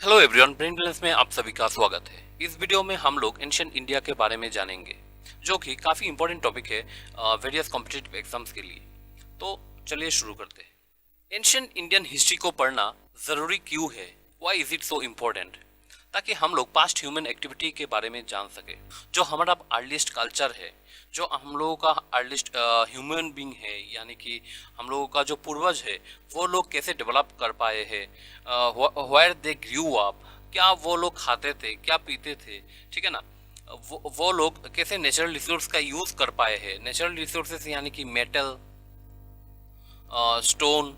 Hello everyone, brain balance में आप सभी का स्वागत है। इस वीडियो में हम लोग एंशिएंट इंडिया के बारे में जानेंगे, जो कि काफ़ी इंपॉर्टेंट टॉपिक है वेरियस कॉम्पिटिटिव एग्जाम्स के लिए। तो चलिए शुरू करते हैं। एंशिएंट इंडियन हिस्ट्री को पढ़ना ज़रूरी क्यों है? Why is it so important? ताकि हम लोग पास्ट ह्यूमन एक्टिविटी के बारे में जान सके, जो हमारा अर्लीस्ट कल्चर है, जो हम लोगों का अर्लीस्ट ह्यूमन बीइंग है, यानी कि हम लोगों का जो पूर्वज है वो लोग कैसे डेवलप कर पाए हैं, व्हेयर दे ग्रू अप, क्या वो लोग खाते थे, क्या पीते थे, ठीक है ना। वो लोग कैसे नेचुरल रिसोर्स का यूज कर पाए हैं। नेचुरल रिसोर्सेस यानी कि मेटल, स्टोन,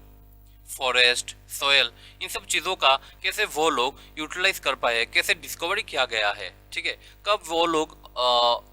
फॉरेस्ट, सोयल, इन सब चीज़ों का कैसे वो लोग यूटिलाइज कर पाए, कैसे डिस्कवरी किया गया है, ठीक है। कब वो लोग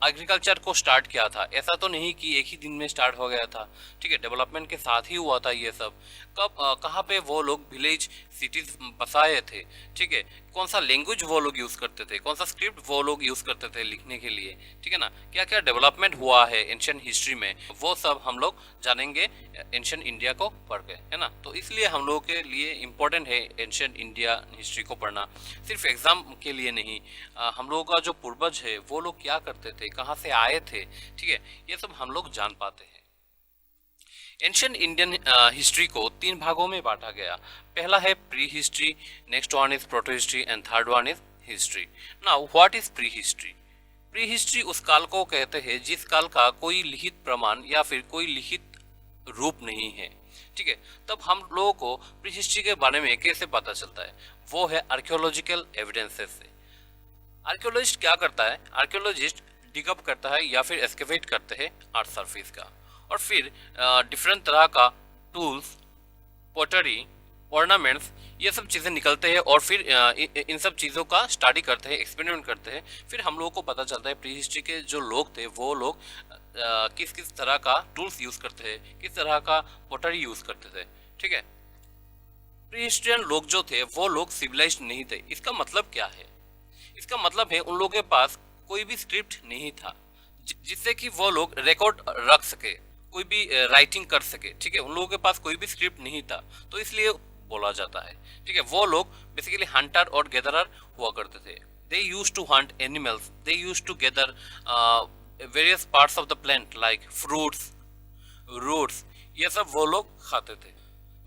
एग्रीकल्चर को स्टार्ट किया था, ऐसा तो नहीं कि एक ही दिन में स्टार्ट हो गया था, ठीक है। डेवलपमेंट के साथ ही हुआ था ये सब। कब कहाँ पे वो लोग विलेज सिटीज बसाए थे, ठीक है। कौन सा लैंग्वेज वो लोग यूज़ करते थे, कौन सा स्क्रिप्ट वो लोग यूज़ करते थे लिखने के लिए, ठीक है ना। क्या क्या डेवलपमेंट हुआ है एंशिएंट हिस्ट्री में, वो सब हम लोग जानेंगे एंशिएंट इंडिया को पढ़ के, है ना। तो इसलिए हम लोगों के लिए इम्पोर्टेंट है एंशिएंट इंडिया हिस्ट्री को पढ़ना, सिर्फ एग्जाम के लिए नहीं। हम लोगों का जो पूर्वज है वो लोग क्या करते थे, कहाँ से आए थे, ठीक है, ये सब हम लोग जान पाते हैं। एंशिएंट इंडियन हिस्ट्री को तीन भागों में बांटा गया। पहला है pre history, next one is proto history and third one is history. Now what is pre history? Pre history उस काल को कहते हैं जिस काल का कोई लिखित प्रमाण या फिर कोई लिखित रूप नहीं है, ठीक है। तब हम लोगों को प्री हिस्ट्री के बारे में कैसे पता चलता है? वो है आर्कियोलॉजिकल एविडेंसेस से। आर्कियोलॉजिस्ट क्या करता है? आर्कियोलॉजिस्ट डिगअप करता है या फिर एक्सकेवेट करते हैं अर्थ सरफेस का, और फिर डिफरेंट तरह का टूल्स, पोटरी, ऑर्नामेंट्स, ये सब चीज़ें निकलते हैं, और फिर इन सब चीज़ों का स्टडी करते हैं, एक्सपेरिमेंट करते हैं। फिर हम लोगों को पता चलता है प्री हिस्ट्री के जो लोग थे वो लोग किस किस तरह का टूल्स यूज़ करते हैं, किस तरह का पोटरी यूज़ करते थे, ठीक है। प्री हिस्ट्रियन लोग जो थे वो लोग सिविलाइज्ड नहीं थे। इसका मतलब क्या है? इसका मतलब है उन लोगों के पास कोई भी स्क्रिप्ट नहीं था जिससे कि वो लोग रिकॉर्ड रख सके, कोई भी राइटिंग कर सके, ठीक है। उन लोगों के पास कोई भी स्क्रिप्ट नहीं था, तो इसलिए बोला जाता है, ठीक है। वो लोग बेसिकली हंटर और गैदरर हुआ करते थे। They used to hunt animals, they used to gather various parts of the plant like fruits, roots, ये सब वो लोग खाते थे,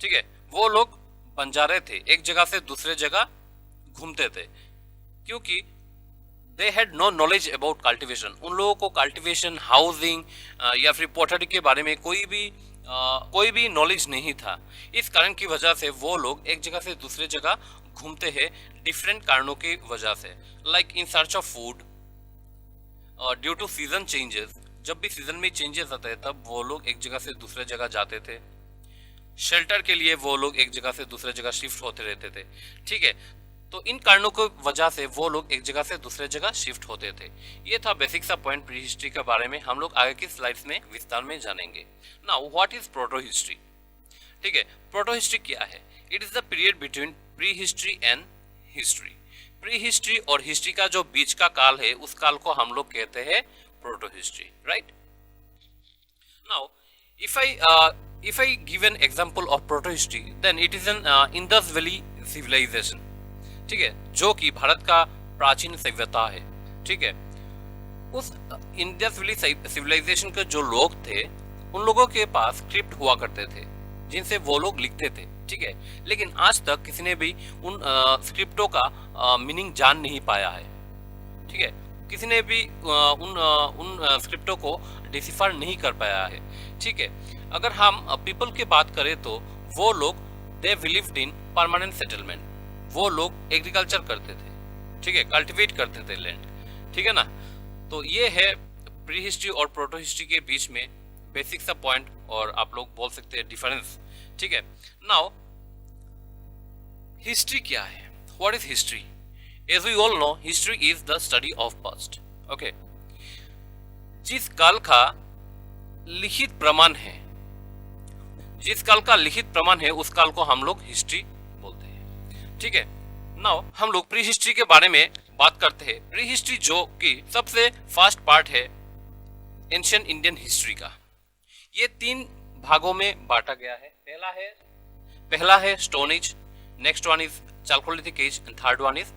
ठीक है। वो लोग बंजारे थे, एक जगह से दूसरे जगह घूमते थे, क्योंकि they had no knowledge about cultivation. उन लोगों को कल्टीवेशन, हाउसिंग या फिर पोटरी के बारे में कोई भी नॉलेज नहीं था। इस कारण की वजह से वो लोग एक जगह से दूसरे जगह घूमते हैं डिफरेंट कारणों की वजह से, like in search of food, due to season changes. जब भी सीजन में चेंजेस आते हैं तब वो लोग एक जगह से दूसरे जगह जाते थे। शेल्टर के लिए वो लोग एक जगह से दूसरे जगह शिफ्ट होते रहते थे, ठीक है। तो इन कारणों की वजह से वो लोग एक जगह से दूसरे जगह शिफ्ट होते थे। ये था बेसिक सा पॉइंट प्री हिस्ट्री के बारे में। हम लोग आगे की स्लाइड्स में विस्तार में जानेंगे। Now what is proto history? ठीक है, प्रोटो हिस्ट्री क्या है? It is the period between pre history and history. Pre history और हिस्ट्री का जो बीच का काल है उस काल को हम लोग कहते हैं proto history, right. Now if I give an example of proto history, then it is an Indus Valley civilization, ठीक है, जो कि भारत का प्राचीन सभ्यता है, ठीक है। उस इंडस वैली सिविलाइजेशन के जो लोग थे उन लोगों के पास स्क्रिप्ट हुआ करते थे जिनसे वो लोग लिखते थे, ठीक है। लेकिन आज तक किसी ने भी उन स्क्रिप्टों का मीनिंग जान नहीं पाया है, ठीक है। किसी ने भी उन स्क्रिप्टों को डिसिफर नहीं कर पाया है, ठीक है। अगर हम पीपल की बात करें तो वो लोग they believed in permanent settlement. वो लोग एग्रीकल्चर करते थे, ठीक है, कल्टीवेट करते थे लैंड, ठीक है ना। तो ये है प्री हिस्ट्री और प्रोटो हिस्ट्री के बीच में बेसिक सा पॉइंट, और आप लोग बोल सकते हैं डिफरेंस, ठीक है। नाउ हिस्ट्री क्या है? What is history? As we all know, history is the study of past. Okay. जिस काल का लिखित प्रमाण है, जिस काल का लिखित प्रमाण है उस काल को हम लोग हिस्ट्री बोलते हैं, ठीक है। नाउ हम लोग प्री हिस्ट्री के बारे में बात करते हैं। प्री हिस्ट्री जो कि सबसे फास्ट पार्ट है एंशिएंट इंडियन हिस्ट्री का, ये तीन भागों में बांटा गया है। पहला है stone age, next one is chalcolithic age and third one is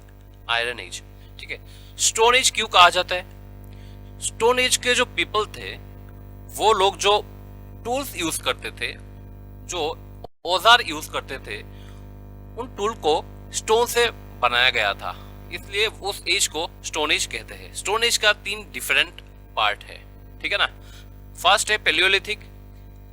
iron age. ठीक है, स्टोन एज क्यों कहा जाता है? स्टोन एज के जो पीपल थे वो लोग जो टूल्स यूज करते थे, जो औजार यूज करते थे, उन टूल को स्टोन से बनाया गया था, इसलिए उस एज को स्टोन एज कहते हैं। स्टोन एज का 3 डिफरेंट पार्ट है, ठीक है ना। फर्स्ट है palaeolithic,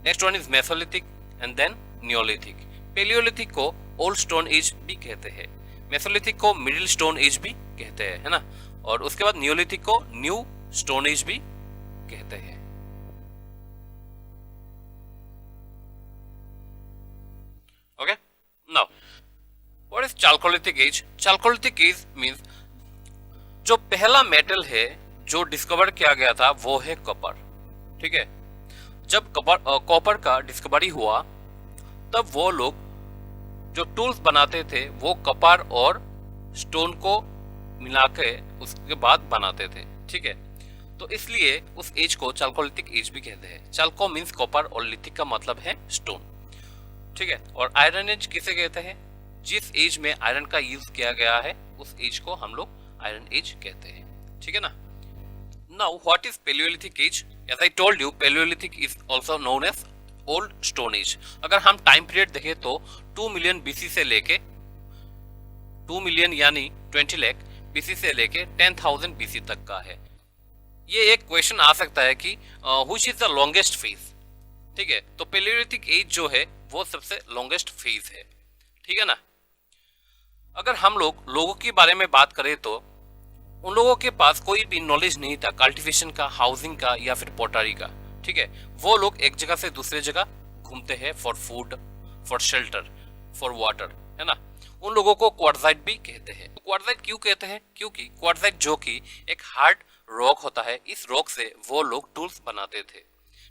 next one is mesolithic and then neolithic. Palaeolithic को ओल्ड स्टोन एज भी कहते हैं, मेसोलिथिक को मिडिल स्टोन एज भी कहते हैं, है ना, और उसके बाद नियोलिथिक को न्यू स्टोन एज भी कहते हैं। Okay, now what is chalcolithic age? Chalcolithic age means जो पहला मेटल है जो डिस्कवर किया गया था वो है कॉपर। ठीक है, जब कॉपर का डिस्कवरी हुआ तब वो लोग जो टूल्स बनाते थे वो कॉपर और स्टोन को मिला के उसके बाद बनाते थे। ठीक है, तो इसलिए उस एज को चाल्कोलिथिक एज भी कहते हैं। चाल्को मींस कॉपर और लिथिक का मतलब है स्टोन। ठीक है, और आयरन एज किसे कहते हैं? जिस एज में आयरन का यूज किया गया है उस एज को हम लोग आयरन एज कहते हैं। ठीक है ना। Now what is palaeolithic age? As I told you, palaeolithic is also known as old stone age. अगर हम टाइम पीरियड देखें तो 2 मिलियन बीसी से लेके 2 मिलियन यानी 20 लाख बीसी से लेके 10,000 बीसी तक का है। ये एक क्वेश्चन आ सकता है कि which is the longest phase. ठीक है, तो पेलियोलिथिक एज जो है वो सबसे लॉन्गेस्ट फेज है। ठीक है ना। अगर हम लोगों के बारे में बात करें तो उन लोगों के पास कोई भी नॉलेज नहीं था कल्टीवेशन का, हाउसिंग का या फिर पोटरी का। ठीक है, वो लोग एक जगह से दूसरे जगह घूमते हैं for food, for shelter, for water, है ना। उन लोगों को क्वार्टजाइट भी कहते हैं। क्वार्टजाइट क्यों कहते हैं? क्योंकि क्वार्टजाइट जो कि एक हार्ड रॉक होता है, इस रॉक से वो लोग टूल्स बनाते थे।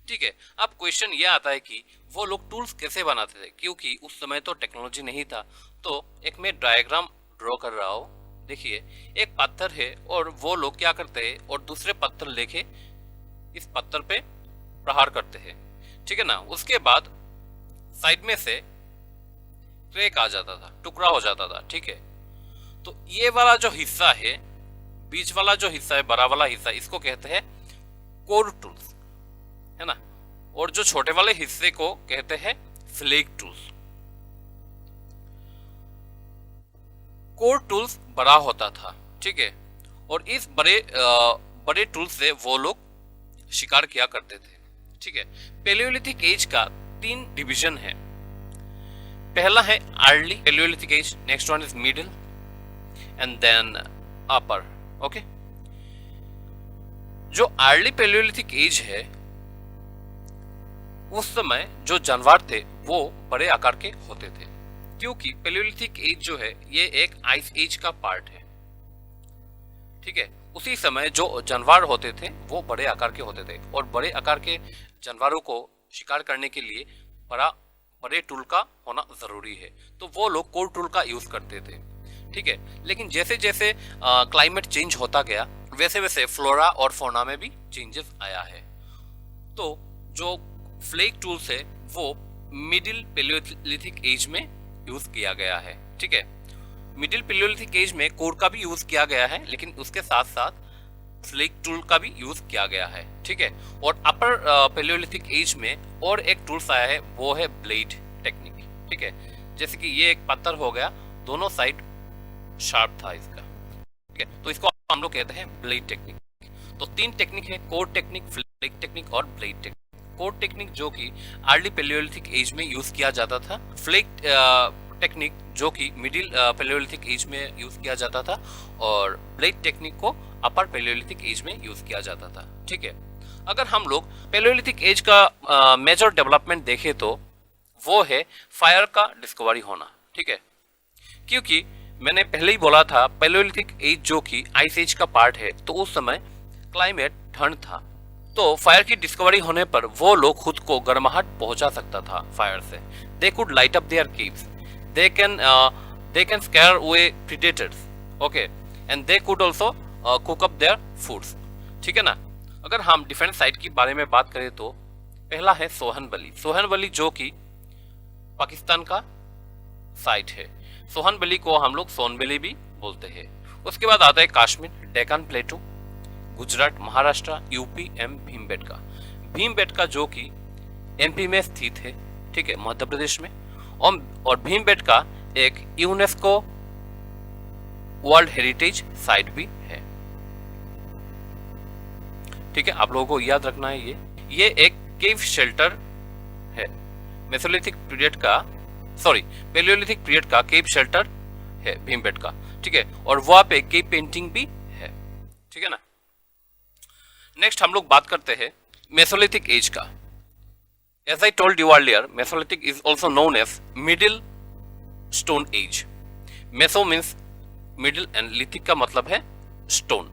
ठीक है, अब क्वेश्चन ये आता है कि वो लोग टूल्स कैसे बनाते थे, क्योंकि उस समय तो टेक्नोलॉजी नहीं था। तो एक मैं डायग्राम ड्रॉ कर रहा हूँ, देखिए एक पत्थर है और वो लोग क्या करते हैं और दूसरे पत्थर लेके इस पत्थर पे प्रहार करते हैं। ठीक है ना। उसके बाद साइड में से क्रैक आ जाता था, टुकड़ा हो जाता था। ठीक है, तो ये वाला जो हिस्सा है, बीच वाला जो हिस्सा है, बड़ा वाला हिस्सा, इसको कहते हैं कोर टूल्स, है ना, और जो छोटे वाले हिस्से को कहते हैं फ्लेक टूल्स। कोर टूल्स बड़ा होता था, ठीक है, और इस बड़े टूल्स से वो लोग शिकार किया करते थे। ठीक है, पेलियोलिथिक एज का 3 डिवीजन है। पहला है early palaeolithic age, next one is middle and then upper. Okay, जो अर्ली पेलियोलिथिक एज है उस समय जो जानवर थे वो बड़े आकार के होते थे, क्योंकि पेलियोलिथिक एज जो है ये एक आइस एज का पार्ट है। ठीक है, उसी समय जो जानवर होते थे वो बड़े आकार के होते थे, और बड़े आकार के जानवरों को शिकार करने के लिए बड़े टूल का होना जरूरी है। तो वो लोग कोर टूल का यूज करते थे। ठीक है, लेकिन जैसे जैसे क्लाइमेट चेंज होता गया वैसे वैसे फ्लोरा और फौना में भी चेंजेस आया है। तो जो फ्लेक टूल्स है वो मिडिल पेलियोलिथिक एज में यूज किया गया है। ठीक है, मिडिल पेलियोलिथिक एज में कोर का भी यूज किया गया है, लेकिन उसके साथ साथ फ्लेक टूल का भी यूज किया गया है। ठीक है, और अपर पेलियोलिथिक एज में और एक टूल्स आया है, वो है ब्लेड टेक्निक। ठीक है, जैसे कि ये एक पत्थर हो गया, दोनों साइड शार्प था इसका। ठीक है, तो इसको हम लोग कहते हैं ब्लेड टेक्निक। तो 3 टेक्निक है, कोर टेक्निक, फ्लेक टेक्निक और ब्लेड टेक्निक। कोर टेक्निक जो कि अर्ली पेलियोलिथिक एज में यूज किया जाता था, फ्लेक टेक्निक जो कि मिडिल पेलियोलिथिक एज में यूज किया जाता था, और ब्लेड टेक्निक को अपर पेलियोलिथिक एज में यूज किया जाता था। ठीक है, अगर हम लोग पेलियोलिथिक एज का मेजर डेवलपमेंट देखें तो वो है फायर का डिस्कवरी होना। ठीक है, क्योंकि मैंने पहले ही बोला था पेलियोलिथिक एज जो कि आइस एज का पार्ट है, तो उस समय क्लाइमेट ठंड था, तो फायर की डिस्कवरी होने पर वो लोग खुद को गर्माहट पहुंचा सकता था फायर से। They could light up their caves, they can scare away predators, okay, and they could also cook up their foods. ठीक है ना। अगर हम डिफेंस साइट के बारे में बात करें तो पहला है सोहन वैली। सोहन वैली जो कि पाकिस्तान का साइट है। सोहनबली को हम लोग सोनबली भी बोलते हैं। उसके बाद आता है कश्मीर, डेक्कन प्लेटू, गुजरात, महाराष्ट्र, यूपी एम भीमबेटका। भीमबेटका जो कि एमपी में स्थित है, ठीक है, मध्य प्रदेश में। और भीमबेटका एक यूनेस्को वर्ल्ड हेरिटेज साइट भी है, ठीक है, आप लोगों को याद रखना है। ये एक केव शेल्टर है, मेसोलिथिक पीरियड का, सॉरी पेलियोलिथिक पीरियड का केव शेल्टर है भीमबेटका, ठीक है, और वहां पे केव पेंटिंग भी है, ठीक है ना। नेक्स्ट हम लोग बात करते हैं मेसोलिथिक एज का। As I told you earlier, mesolithic is also known as middle stone age. Meso means middle and lithic का मतलब है स्टोन,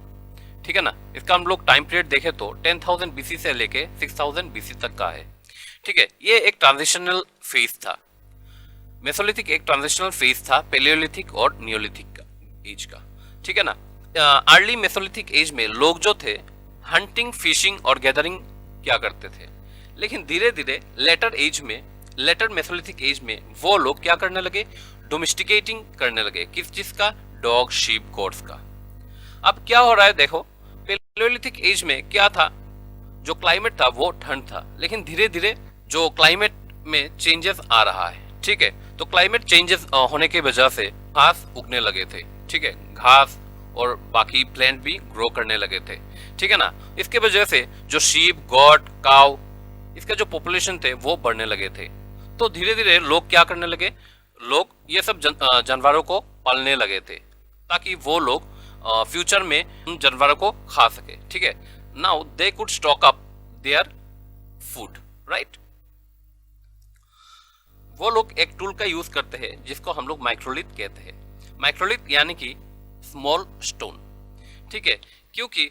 ठीक है ना। इसका हम लोग टाइम पीरियड देखें तो 10,000 बीसी से लेके 6,000 बीसी तक का है, ठीक है। ये एक ट्रांजिशनल फेज था। मेसोलिथिक एक ट्रांजिशनल फेज था पेलियोलिथिक और नियोलिथिक का एज का, ठीक है ना। अर्ली मेसोलिथिक एज में लोग जो थे हंटिंग, फिशिंग और गैदरिंग क्या करते थे, लेकिन धीरे धीरे लेटर मेसोलिथिक एज में वो लोग क्या करने लगे, डोमेस्टिकेटिंग करने लगे। किस चीज का, डॉग, शीप, गोट्स का। अब क्या हो रहा है देखो, पेलियोलिथिक एज में क्या था, जो क्लाइमेट था वो ठंड था, लेकिन धीरे धीरे जो क्लाइमेट में चेंजेस आ रहा है, ठीक है। तो क्लाइमेट चेंजेस होने की वजह से घास उगने लगे थे, ठीक है, घास और बाकी प्लांट भी ग्रो करने लगे थे, ठीक है ना। इसके वजह से जो शीप, गॉट, काउ, इसका जो पॉपुलेशन थे वो बढ़ने लगे थे। तो धीरे धीरे लोग क्या करने लगे, लोग ये सब जानवरों को पालने लगे थे, ताकि वो लोग फ्यूचर में उन जानवरों को खा सके, ठीक है। Now they could stock up their food, right. वो लोग एक टूल का यूज करते हैं जिसको हम लोग माइक्रोलिथ कहते हैं। माइक्रोलिथ यानी कि स्मॉल स्टोन, ठीक है, क्योंकि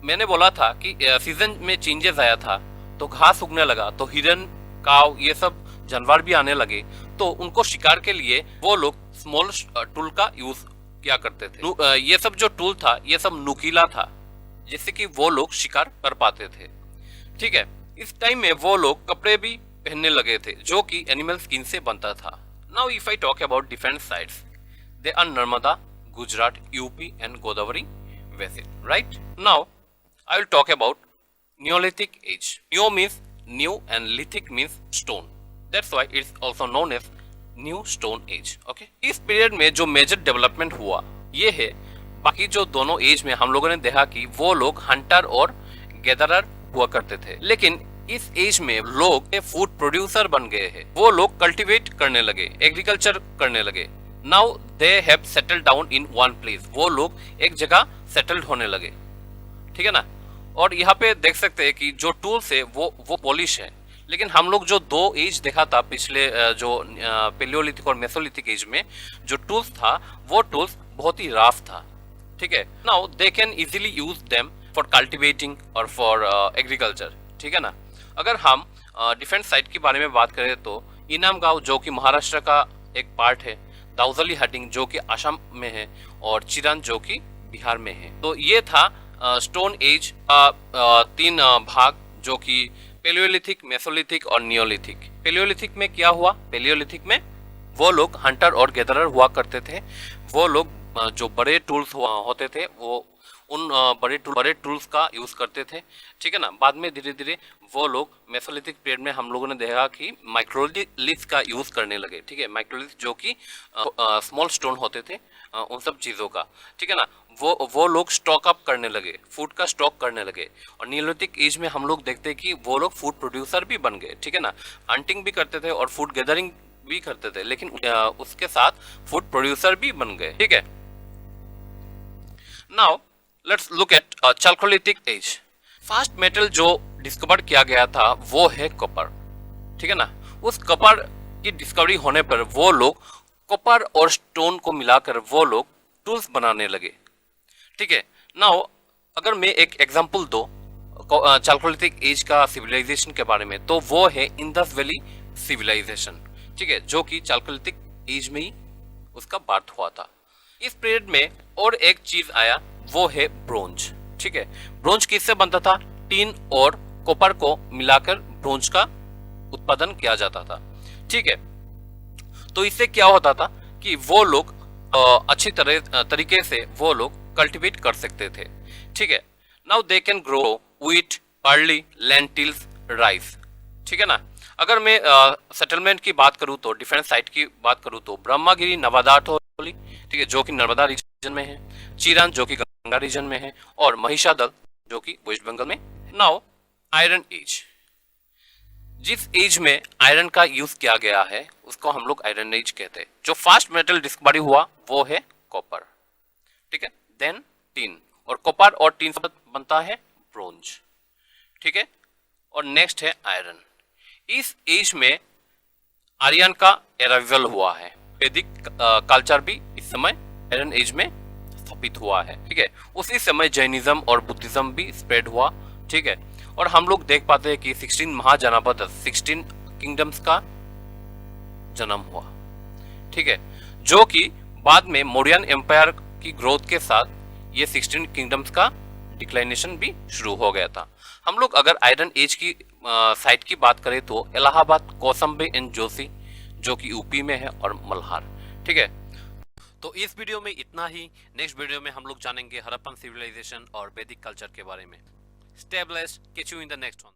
मैंने बोला था कि सीजन में चेंजेस आया था तो घास उगने लगा, तो हिरन, काव, ये सब जानवर भी आने लगे, तो उनको शिकार के लिए वो लोग स्मॉल टूल का यूज क्या करते थे। ये सब जो टूल था ये सब नुकीला था, जिससे कि वो लोग शिकार कर पाते थे, ठीक है। इस टाइम में वो लोग कपड़े भी पहनने लगे थे जो कि एनिमल स्किन से बनता था। Now if I talk about different sites, they are Narmada, Gujarat, UP and Godavari वैसे, right. Now I will talk about Neolithic age. Neo means new and lithic means stone, that's why it's also known as new stone age, okay. इस period में जो major development हुआ ये है, बाकी जो दोनों एज में हम लोगों ने देखा कि वो लोग हंटर और गैदरर हुआ करते थे, लेकिन इस एज में लोग फूड प्रोड्यूसर बन गए हैं। वो लोग कल्टीवेट करने लगे, एग्रीकल्चर करने लगे। Now they have settled down in one place, वो लोग एक जगह सेटल्ड होने लगे, ठीक है ना। और यहाँ पे देख सकते हैं कि जो टूल्स है वो पॉलिश है, लेकिन हम लोग जो दो एज देखा था पिछले जो पेलियोलिथिक और मेसोलिथिक एज में, जो टूल्स था वो टूल्स बहुत ही रफ था, ठीक है। Now they can easily use them for cultivating और फॉर एग्रीकल्चर, ठीक है ना। अगर हम डिफरेंट साइट के बारे में बात करें तो इनाम गांव जो कि महाराष्ट्र का एक पार्ट है, दाउजली हटिंग जो कि असम में है, और चिरान जो कि बिहार में है। तो ये था स्टोन एज का तीन भाग, जो कि पेलियोलिथिक, मेसोलिथिक और नियोलिथिक। पेलियोलिथिक में क्या हुआ, पेलियोलिथिक में वो लोग हंटर और गैदरर हुआ करते थे। वो लोग जो बड़े टूल्स होते थे वो उन बड़े टूल्स का यूज करते थे, ठीक है ना। बाद में धीरे धीरे वो लोग मेसोलिथिक पीरियड में हम लोगों ने देखा कि माइक्रोलिथ का यूज करने लगे, ठीक है। माइक्रोलिथ जो कि स्मॉल स्टोन होते थे, उन सब चीजों का, ठीक है ना। वो लोग स्टॉक अप करने लगे, फूड का स्टॉक करने लगे। और नियोलिथिक एज में हम लोग देखते हैं कि वो लोग फूड प्रोड्यूसर भी बन गए, ठीक है ना। हंटिंग भी करते थे और फूड गैदरिंग भी करते थे, लेकिन उसके साथ फूड प्रोड्यूसर भी बन गए, ठीक है। Now let's look at chalcolithic age. First metal जो डिस्कवर किया गया था वो है कॉपर, ठीक है ना। उस कॉपर की डिस्कवरी होने पर वो लोग कॉपर और स्टोन को मिलाकर वो लोग टूल्स बनाने लगे, ठीक है। नाउ अगर मैं एक एग्जांपल दो चाल्कोलिथिक एज का सिविलाइजेशन के बारे में, तो वो है इंडस वैली सिविलाइजेशन, ठीक है, जो कि चाल्कोलिथिक एज में ही उसका बर्थ हुआ था। इस पीरियड में और एक चीज आया, वो है ब्रोंज, ठीक है। ब्रोंज किससे बनता था, टीन और कॉपर को मिलाकर ब्रोंज का उत्पादन किया जाता था, ठीक है। तो इससे क्या होता था कि वो लोग अच्छी तरीके से वो लोग कल्टीवेट कर सकते थे। ठीक है, now they can grow wheat, barley, lentils, rice. ठीक है ना। अगर मैं सेटलमेंट की बात करूं तो डिफरेंट साइट की बात करूं तो ब्रह्मागिरी नवादा अठौली, ठीक है, जो कि नर्मदा रीजन में है, चिरान जो कि गंगा रीजन में है, और महिषादल जो कि वेस्ट बंगाल में। नाउ आयरन एज, जिस एज में आयरन का यूज किया गया है उसको हम लोग आयरन एज कहते हैं। जो फास्ट मेटल डिस्कवरी हुआ वो है कॉपर। ठीक है, देन टिन, और कॉपर और टिन से बनता है ब्रोंज। ठीक है, और नेक्स्ट है आयरन। इस एज में आर्यन का अराइवल हुआ है। वैदिक कल्चर भी इस समय आयरन एज में स्थापित हुआ है। ठीक है, उसी समय जैनिज्म और बुद्धिज्म भी स्प्रेड हुआ। ठीक है, और हम लोग देख पाते हैं कि 16 महाजनपद, 16 किंगडम्स का जन्म हुआ। ठीक है, जो कि बाद में मौर्यन एम्पायर की ग्रोथ के साथ ये 16 किंगडम्स का डिक्लाइनेशन भी शुरू हो गया था। हम लोग अगर आयरन एज की साइट की बात करें तो इलाहाबाद, कौसम्बी एंड जोशी जो कि यूपी में है, और मल्हार। ठीक है, तो इस वीडियो में इतना ही। नेक्स्ट वीडियो में हम लोग जानेंगे हड़प्पन सिविलाइजेशन और वैदिक कल्चर के बारे में। Stay blessed. Catch you in the next one.